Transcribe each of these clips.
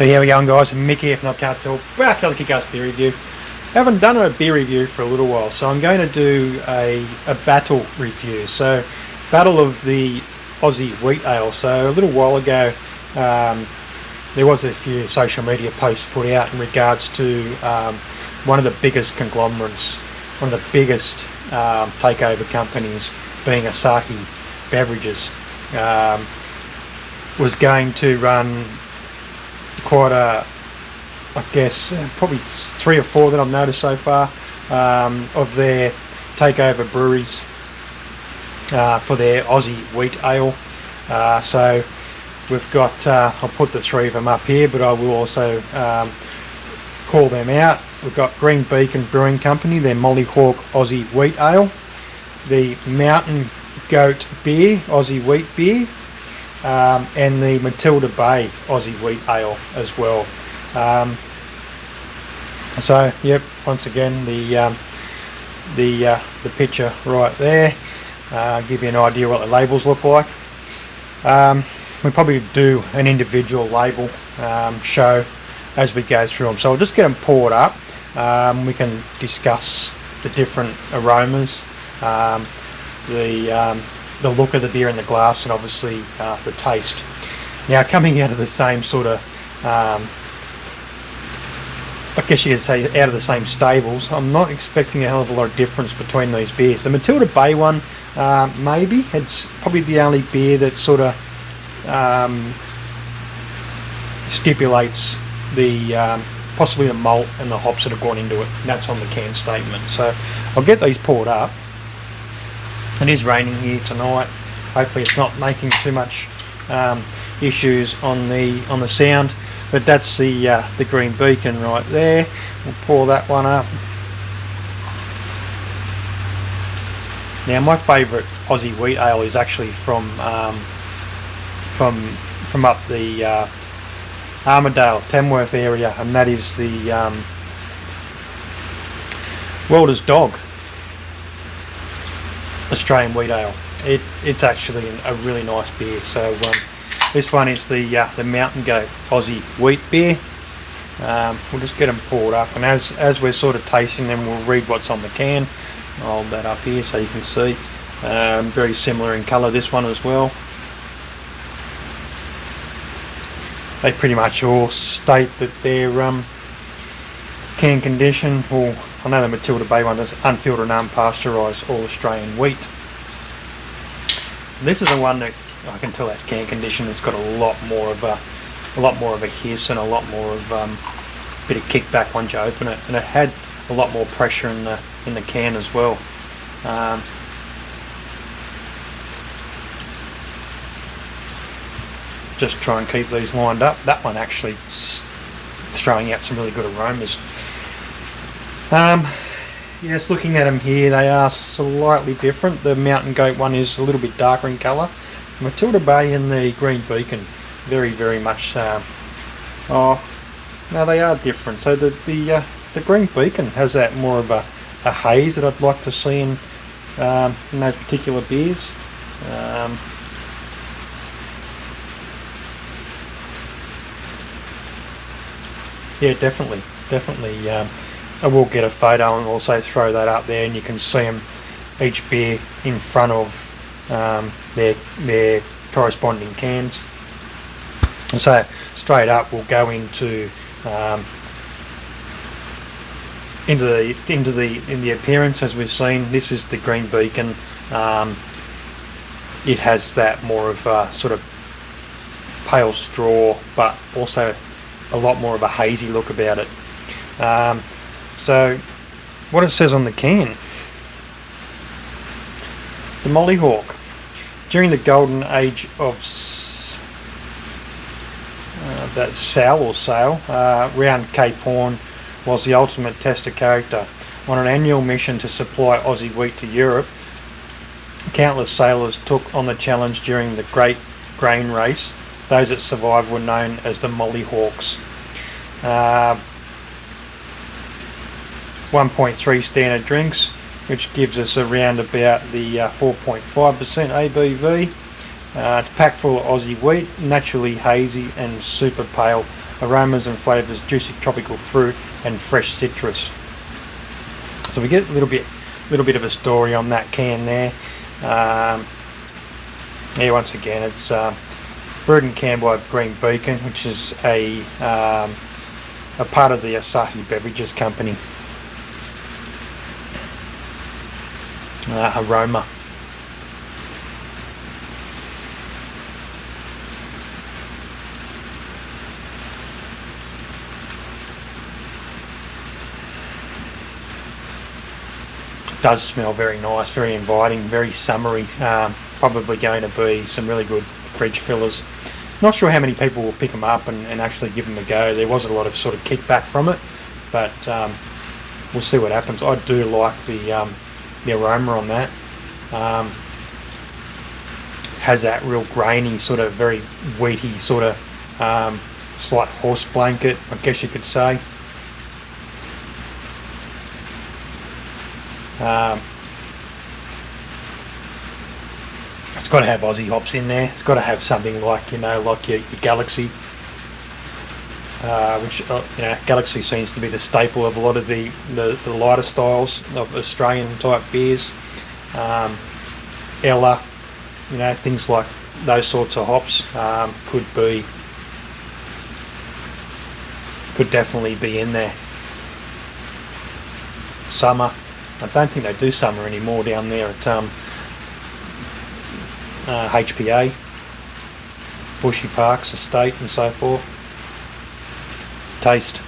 So here we go, guys. Mick here from I Can't Tell. Back another kick-ass beer review. I haven't done a beer review for a little while, so I'm going to do a battle review. So, battle of the Aussie wheat ale. So a little while ago, there was a few social media posts put out in regards to one of the biggest conglomerates, one of the biggest takeover companies, being Asahi Beverages, was going to run quite a, I guess, probably 3 or 4 that I've noticed so far, of their takeover breweries for their Aussie wheat ale. So we've got, I'll put the 3 of them up here, but I will also call them out. We've got Green Beacon Brewing Company, their Mollyhawk Aussie wheat ale, the Mountain Goat Beer Aussie wheat beer, and the Matilda Bay Aussie wheat ale as well. So yep, once again the picture right there, give you an idea what the labels look like. We probably do an individual label show as we go through them, so I'll just get them poured up. We can discuss the different aromas, the look of the beer in the glass, and obviously the taste. Now, coming out of the same sort of, I guess you could say out of the same stables, I'm not expecting a hell of a lot of difference between these beers. The Matilda Bay one, maybe, it's probably the only beer that sort of stipulates the possibly the malt and the hops that have gone into it, and that's on the can statement. So I'll get these poured up. It is raining here tonight. Hopefully it's not making too much issues on the sound. But that's the Green Beacon right there. We'll pour that one up. Now, my favourite Aussie wheat ale is actually from up the Armidale, Tamworth area, and that is the Welder's Dog Australian wheat ale. It's actually a really nice beer. So this one is the Mountain Goat Aussie wheat beer. We'll just get them poured up, and as we're sort of tasting them, we'll read what's on the can. I'll hold that up here so you can see. Very similar in colour, this one as well. They pretty much all state that they're can condition. Well, I know the Matilda Bay one is unfiltered and unpasteurised all Australian wheat. This is the one that I can tell that's can condition. It's got a lot more of a hiss and a lot more of bit of kickback once you open it, and it had a lot more pressure in the can as well. Just try and keep these lined up. That one actually throwing out some really good aromas. Yes, looking at them here, they are slightly different. The Mountain Goat one is a little bit darker in colour. Matilda Bay and the Green Beacon, very, very much. Oh, no, they are different. So the Green Beacon has that more of a haze that I'd like to see in those particular beers. Yeah, definitely. I will get a photo and also throw that up there, and you can see them, each beer in front of their corresponding cans. And so straight up, we'll go into the appearance. As we've seen, this is the Green Beacon. It has that more of a sort of pale straw, but also a lot more of a hazy look about it. So what it says on the can: the Mollyhawk, during the golden age of that sail round Cape Horn, was the ultimate test of character. On an annual mission to supply Aussie wheat to Europe, countless sailors took on the challenge during the Great Grain Race. Those that survived were known as the Mollyhawks. 1.3 standard drinks, which gives us around about the 4.5% ABV. It's packed full of Aussie wheat, naturally hazy and super pale aromas and flavours, juicy tropical fruit and fresh citrus. So we get a little bit of a story on that can there. Yeah, once again, it's brewed and canned by Green Beacon, which is a part of the Asahi Beverages company. Aroma. Does smell very nice, very inviting, very summery. Probably going to be some really good fridge fillers. Not sure how many people will pick them up and actually give them a go. There was a lot of sort of kickback from it, but we'll see what happens. I do like the aroma on that. Has that real grainy, sort of very wheaty, sort of slight horse blanket, I guess you could say. It's got to have Aussie hops in there. It's got to have something like, like your Galaxy, which Galaxy seems to be the staple of a lot of the lighter styles of Australian type beers. Ella, things like those sorts of hops could definitely be in there. Summer. I don't think they do summer anymore down there at HPA, Bushy Parks Estate and so forth. Taste.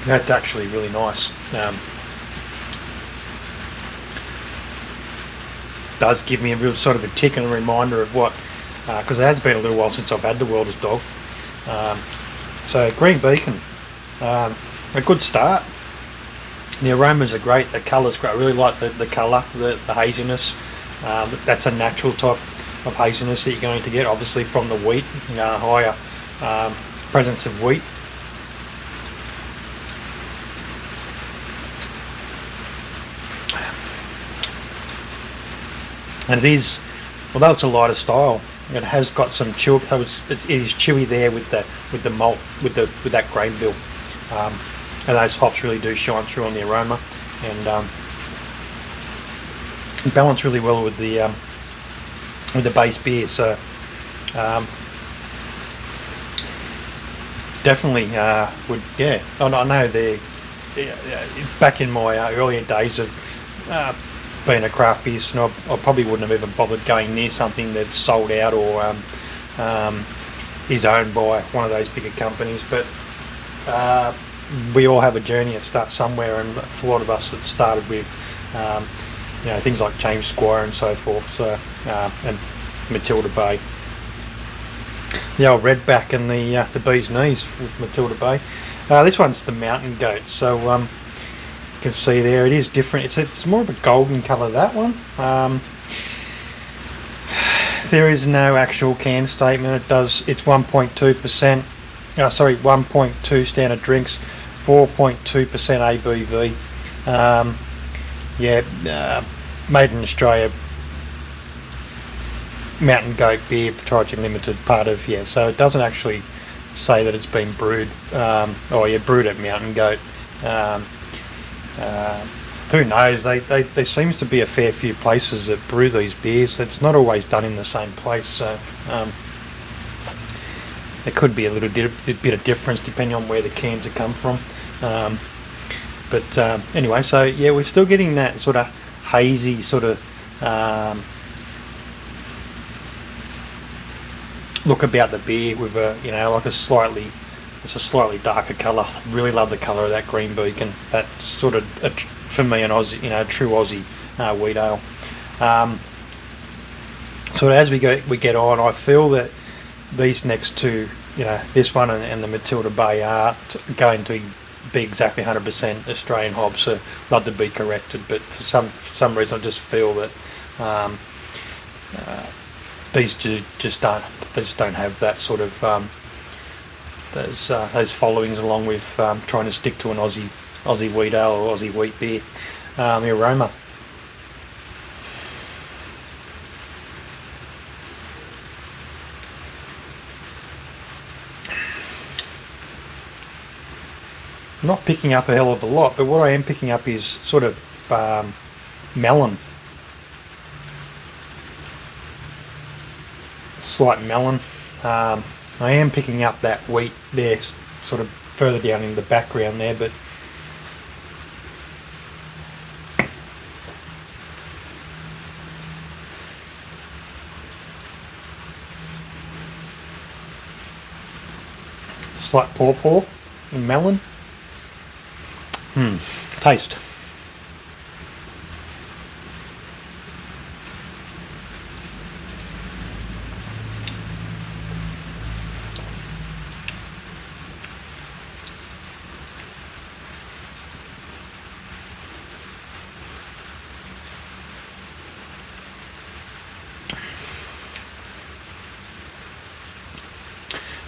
That's actually really nice. Does give me a real sort of a tick and a reminder of what, because it has been a little while since I've had the Welder's Dog. So Green Beacon, a good start. The aromas are great. The colour's great. I really like the colour, the haziness. That's a natural type of haziness that you're going to get, obviously from the wheat, higher presence of wheat. And it is, although it's a lighter style, it has got some chew. It is chewy there with the malt, with that grain bill, and those hops really do shine through on the aroma, and balance really well with the base beer. So definitely would, yeah. I know it's back in my earlier days of being a craft beer snob, I probably wouldn't have ever bothered going near something that's sold out or is owned by one of those bigger companies. But we all have a journey that starts somewhere, and for a lot of us it started with things like James Squire and so forth. So and Matilda Bay, the old redback and the bee's knees with Matilda Bay. This one's the Mountain Goat. So you can see there it is different. It's more of a golden colour, that one. There is no actual can statement. It's 1.2%, 1.2 standard drinks, 4.2% ABV. Made in Australia, Mountain Goat Beer Proprietary Limited, part of, so it doesn't actually say that it's been brewed brewed at Mountain Goat. Who knows? There seems to be a fair few places that brew these beers. It's not always done in the same place, so there could be a bit of difference depending on where the cans have come from. But anyway, so yeah, we're still getting that sort of hazy sort of look about the beer with like a slightly darker colour. Really love the colour of that Green Beacon. That's sort of for me an Aussie, true Aussie wheat ale. So as we get on, I feel that these next two, this one and the Matilda Bay are going to be exactly 100% Australian hops. So love to be corrected, but for some reason I just feel that These just don't have that sort of those followings, along with trying to stick to an Aussie wheat ale or Aussie wheat beer. The aroma. Not picking up a hell of a lot, but what I am picking up is sort of melon. Slight melon. I am picking up that wheat there, sort of further down in the background there, but slight pawpaw and melon. Taste.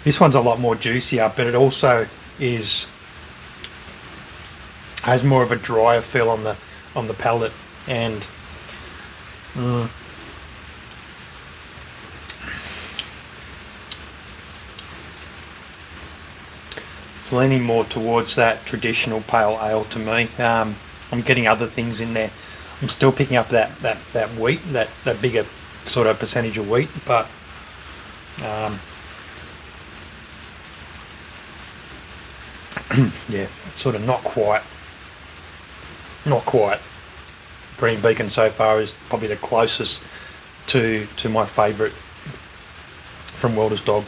This one's a lot more juicier, but it also has more of a drier feel on the palate, and it's leaning more towards that traditional pale ale to me. I'm getting other things in there. I'm still picking up that wheat, that bigger sort of percentage of wheat, but yeah, sort of not quite. Green Beacon so far is probably the closest to my favourite from Welder's Dog.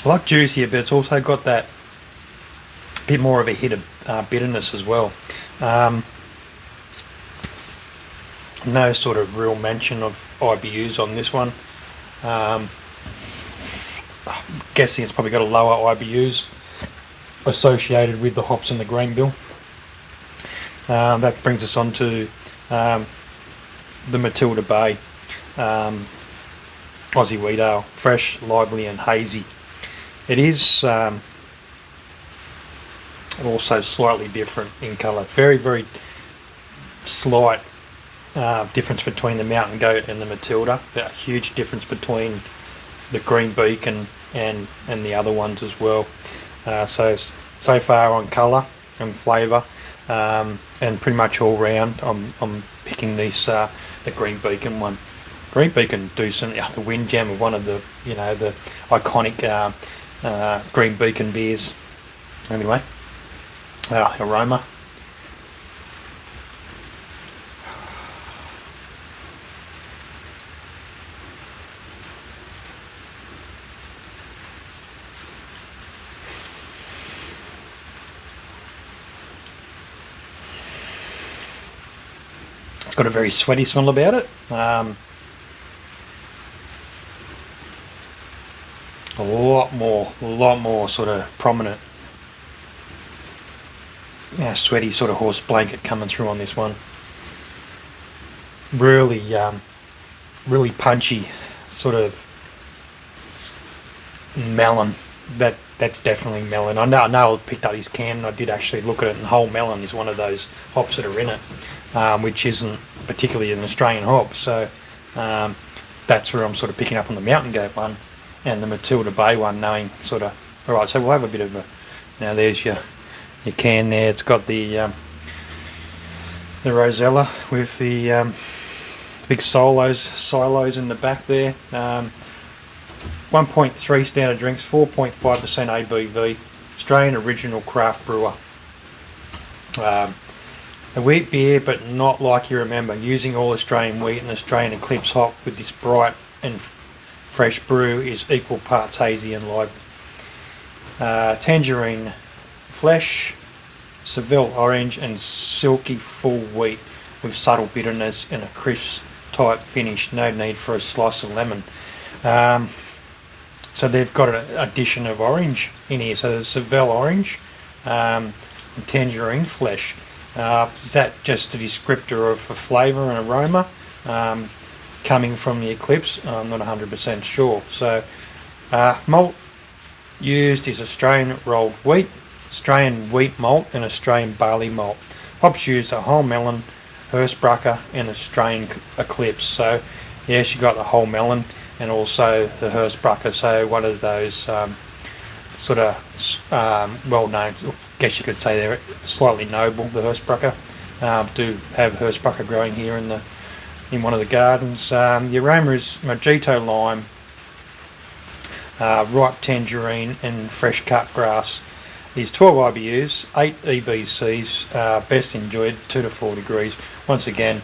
I like juicier, but it's also got that bit more of a hit of bitterness as well. No sort of real mention of IBUs on this one. I'm guessing it's probably got a lower IBUs associated with the hops and the grain bill. That brings us on to the Matilda Bay Aussie wheat ale, fresh, lively and hazy. It is also slightly different in colour. Very, very slight difference between the Mountain Goat and the Matilda. A huge difference between the Green Beacon and the other ones as well. So far on colour and flavour, and pretty much all round, I'm picking this the Green Beacon one. Green Beacon do some the Windjam of one of the the iconic Green Beacon beers. Anyway, aroma. It's got a very sweaty smell about it. A lot more sort of prominent, sweaty sort of horse blanket coming through on this one. Really, really punchy sort of melon. That's definitely melon. I know I picked up his can and I did actually look at it, and whole melon is one of those hops that are in it, which isn't particularly an Australian hop. So that's where I'm sort of picking up on the Mountain Goat one and the Matilda Bay one, knowing sort of, alright, so we'll have a bit of a, now there's your can there. It's got the Rosella with the big silos in the back there. 1.3 standard drinks, 4.5% ABV, Australian original craft brewer. A wheat beer, but not like you remember, using all Australian wheat and Australian Eclipse hop with this bright and fresh brew is equal parts hazy and lively. Tangerine flesh, Seville orange and silky full wheat with subtle bitterness and a crisp type finish. No need for a slice of lemon. So they've got an addition of orange in here. So there's Seville orange, tangerine flesh. Is that just a descriptor of a flavour and aroma coming from the Eclipse? I'm not 100% sure. So malt used is Australian rolled wheat, Australian wheat malt and Australian barley malt. Hops used are whole melon, Hirschbrucker and Australian Eclipse. So yes, you got the whole melon and also the Hirschbrucker. So one of those sort of well-known, I guess you could say they're slightly noble, the Hirschbrucker. Do have Hirschbrucker growing here in one of the gardens. The aroma is mojito lime, ripe tangerine and fresh cut grass. Is 12 IBUs, 8 EBCs, best enjoyed 2 to 4 degrees. Once again,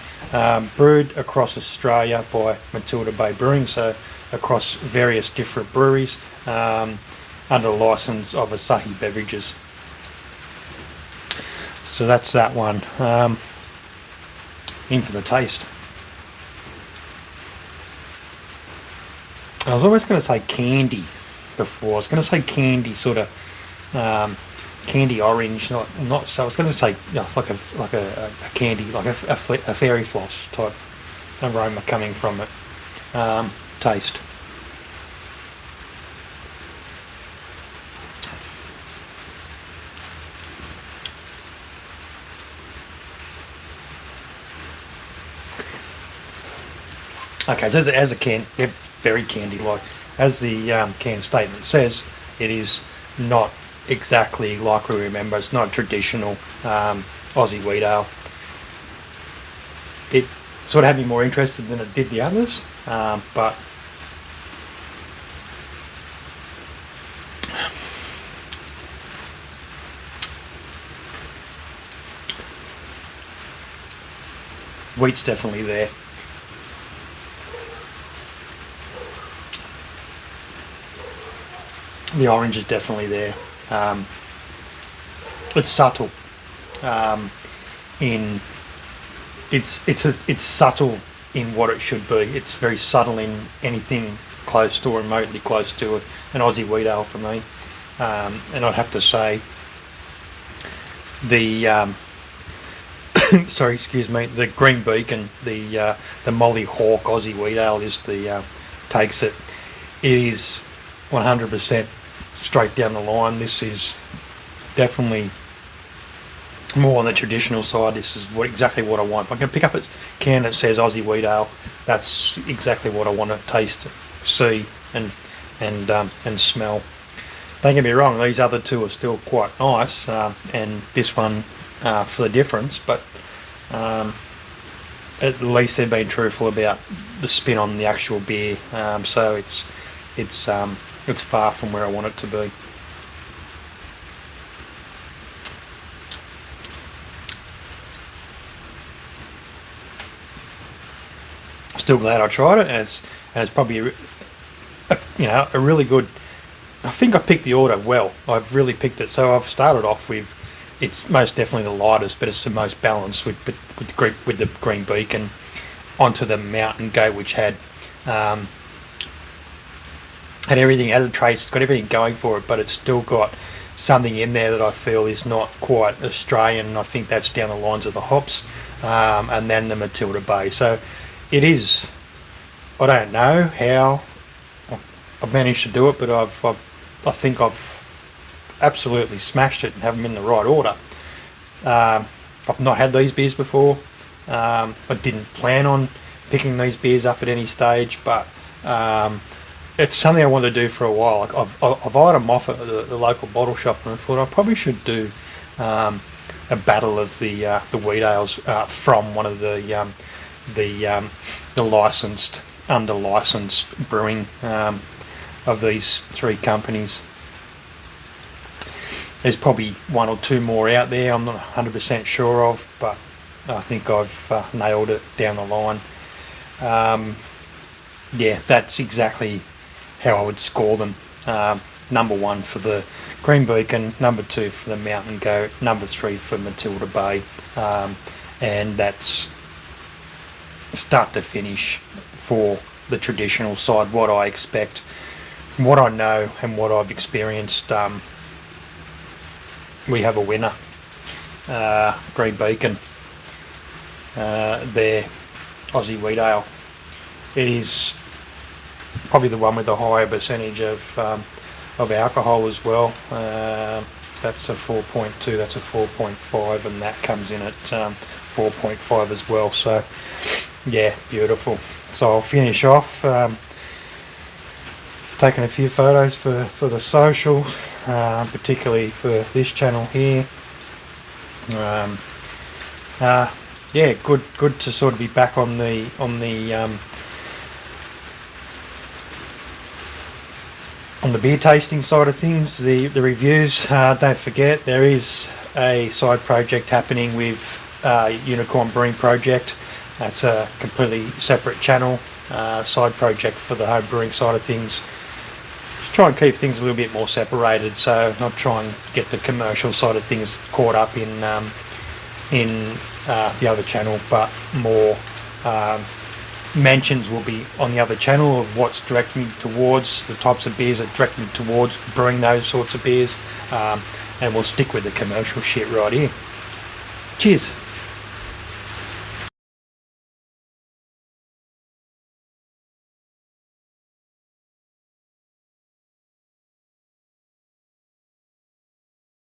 brewed across Australia by Matilda Bay Brewing, so across various different breweries under the license of Asahi Beverages. So that's that one. In for the taste. I was almost going to say candy before. I was going to say candy, sort of candy orange, not. So I was going to say, it's like a candy, like a fairy floss type aroma coming from it. Taste. Okay, so as a can, very candy-like. As the can statement says, it is not exactly like we remember. It's not traditional Aussie wheat ale. It sort of had me more interested than it did the others, but wheat's definitely there. The orange is definitely there. It's subtle. It's subtle in what it should be. It's very subtle in anything close to or remotely close to an Aussie wheat ale for me. And I'd have to say the sorry, excuse me, the Green Beacon, the Molly Hawk Aussie wheat ale is the takes it. It is 100% straight down the line. This is definitely more on the traditional side. This is exactly what I want. If I can pick up a can that says Aussie wheat ale, that's exactly what I want to taste, see, and smell. Don't get me wrong; these other two are still quite nice, and this one for the difference. But at least they've been truthful about the spin on the actual beer. So it's far from where I want it to be. Still glad I tried it, and it's probably a really good. I think I picked the order well. I've really picked it. So I've started off with, it's most definitely the lightest, but it's the most balanced with the Green Beacon, onto the Mountain Goat, which had everything, had a trace, it's got everything going for it, but it's still got something in there that I feel is not quite Australian, and I think that's down the lines of the hops, and then the Matilda Bay. So it is, I don't know how I've managed to do it, but I think I've absolutely smashed it and have them in the right order. I've not had these beers before. I didn't plan on picking these beers up at any stage, but it's something I wanted to do for a while. Like I've eyed them off at the local bottle shop, and I thought I probably should do a battle of the wheat ales from one of the licensed, under licensed brewing of these three companies. There's probably one or two more out there I'm not 100% sure of, but I think I've nailed it down the line. Yeah, that's exactly how I would score them. Number 1 for the Green Beacon, number 2 for the Mountain Goat, number 3 for Matilda Bay, and that's start to finish for the traditional side, what I expect from what I know and what I've experienced. We have a winner. Green Beacon, their Aussie wheat ale. It is probably the one with the higher percentage of alcohol as well. That's a 4.2, that's a 4.5, and that comes in at 4.5 as well. So yeah, beautiful. So I'll finish off taking a few photos for the socials, particularly for this channel here. Yeah, good to sort of be back on the beer tasting side of things, the reviews. Don't forget, there is a side project happening with Unicorn Brewing Project. That's a completely separate channel, side project for the home brewing side of things. Just try and keep things a little bit more separated, so not try and get the commercial side of things caught up in the other channel, but more mentions will be on the other channel of what's directing me towards the types of beers that direct me towards brewing those sorts of beers, and we'll stick with the commercial shit right here. Cheers.